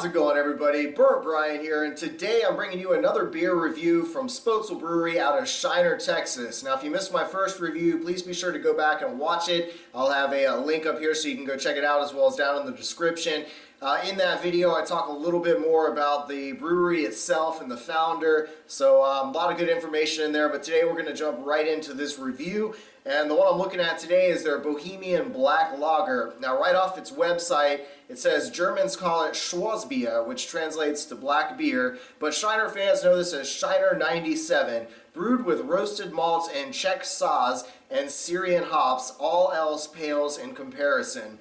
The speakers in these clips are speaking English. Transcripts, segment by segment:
How's it going, everybody? BurntBrian here, and today I'm bringing you another beer review from Spoetzl Brewery out of Shiner, Texas. Now, if you missed my first review, please be sure to go back and watch it. I'll have a link up here so you can go check it out, as well as down in the description. In that video, I talk a little bit more about the brewery itself and the founder, so a lot of good information in there, but today we're going to jump right into this review. And the one I'm looking at today is their Bohemian Black Lager. Now, right off its website, it says Germans call it Schwarzbier, which translates to black beer, but Shiner fans know this as Shiner 97, brewed with roasted malts and Czech Saaz and Syrian hops. All else pales in comparison.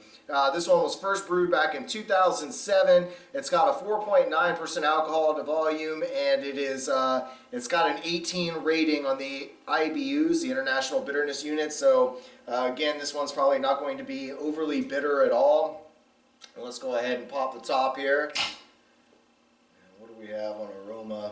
This one was first brewed back in 2007. It's got a 4.9% alcohol to volume, and it's got an 18 rating on the IBUs, the International Bitterness Unit. So again, this one's probably not going to be overly bitter at all. Let's go ahead and pop the top here. What do we have on aroma?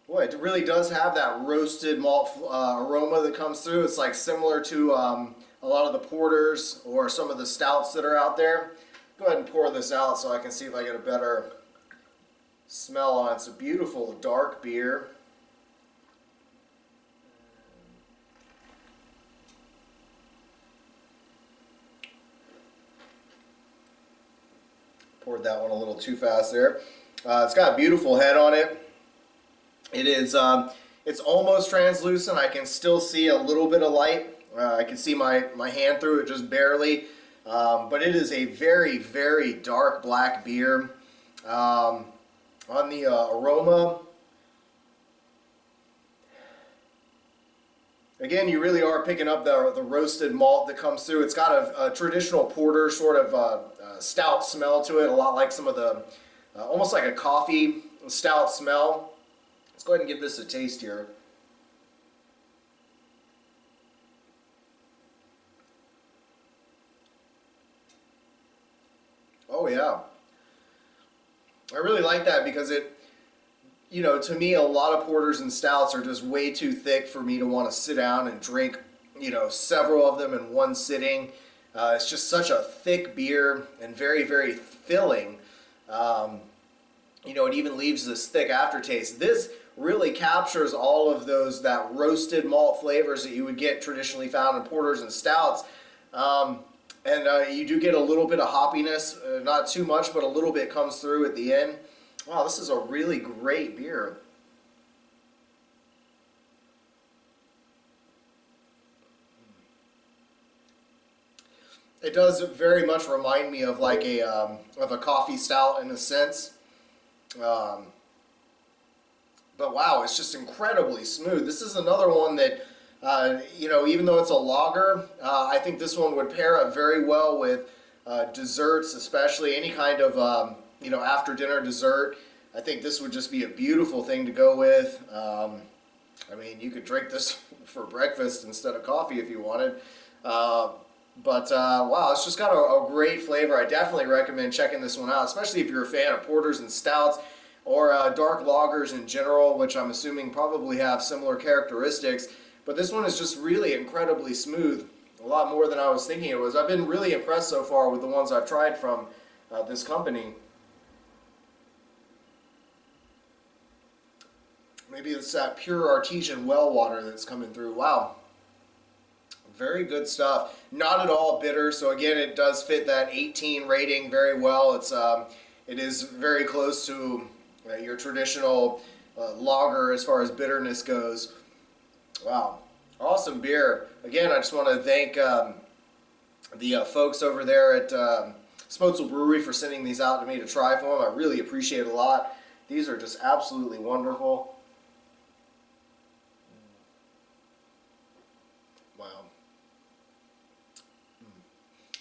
Boy, it really does have that roasted malt aroma that comes through. It's like similar to a lot of the porters or some of the stouts that are out there. Go ahead and pour this out so I can see if I get a better smell on it. It's a beautiful dark beer. Poured that one a little too fast there. It's got a beautiful head on it. It is, it's almost translucent. I can still see a little bit of light. I can see my hand through it just barely. But it is a very, very dark black beer. On the aroma, again, you really are picking up the roasted malt that comes through. It's got a traditional porter sort of stout smell to it, a lot like some of the, almost like a coffee stout smell. Let's go ahead and give this a taste here. Oh yeah. I really like that because it, you know, to me a lot of porters and stouts are just way too thick for me to want to sit down and drink, you know, several of them in one sitting. It's just such a thick beer and very, very filling. You know, it even leaves this thick aftertaste. This really captures all of that roasted malt flavors that you would get traditionally found in porters and stouts. You do get a little bit of hoppiness, not too much, but a little bit comes through at the end. Wow, this is a really great beer. It does very much remind me of like a coffee stout in a sense. But wow, it's just incredibly smooth. This is another one that, you know, even though it's a lager, I think this one would pair up very well with desserts, especially any kind of, you know, after dinner dessert. I think this would just be a beautiful thing to go with. I mean, you could drink this for breakfast instead of coffee if you wanted. Wow, it's just got a great flavor. I definitely recommend checking this one out, especially if you're a fan of porters and stouts or dark lagers in general, which I'm assuming probably have similar characteristics. But this one is just really incredibly smooth, a lot more than I was thinking it was. I've been really impressed so far with the ones I've tried from this company. Maybe it's that pure artesian well water that's coming through. Wow. Very good stuff. Not at all bitter, so again, it does fit that 18 rating very well. It is very close to your traditional lager as far as bitterness goes. Wow, awesome beer. Again, I just want to thank the folks over there at Spoetzl Brewery for sending these out to me to try for them. I really appreciate it a lot. These are just absolutely wonderful. Wow.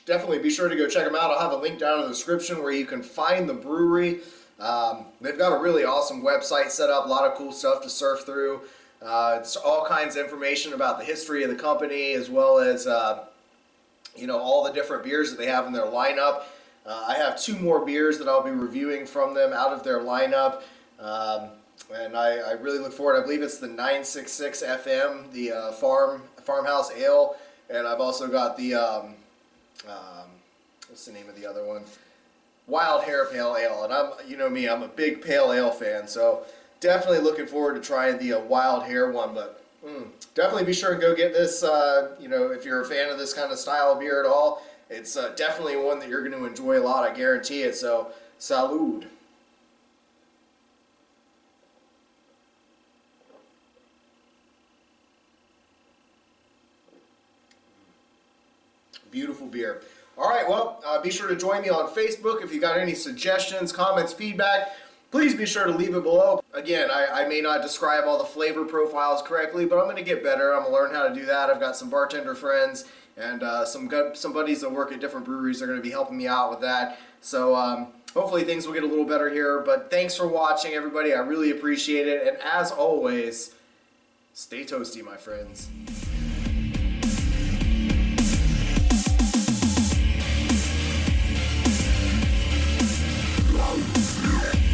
Definitely be sure to go check them out. I'll have a link down in the description where you can find the brewery. They've got a really awesome website set up, a lot of cool stuff to surf through. It's all kinds of information about the history of the company, as well as you know, all the different beers that they have in their lineup. I have 2 more beers that I'll be reviewing from them out of their lineup, and I really look forward. I believe it's the 966 FM, the Farmhouse Ale, and I've also got the what's the name of the other one? Wild Hair Pale Ale. And you know me, I'm a big pale ale fan, so definitely looking forward to trying the Wild Hair one. But definitely be sure and go get this. You know, if you're a fan of this kind of style of beer at all, it's definitely one that you're going to enjoy a lot. I guarantee it. So, salud. Beautiful beer. All right, well, be sure to join me on Facebook. If you got any suggestions, comments, feedback, please be sure to leave it below. Again, I may not describe all the flavor profiles correctly, but I'm going to get better. I'm going to learn how to do that. I've got some bartender friends and some buddies that work at different breweries are going to be helping me out with that. So hopefully things will get a little better here. But thanks for watching, everybody. I really appreciate it. And as always, stay toasty, my friends. Yeah.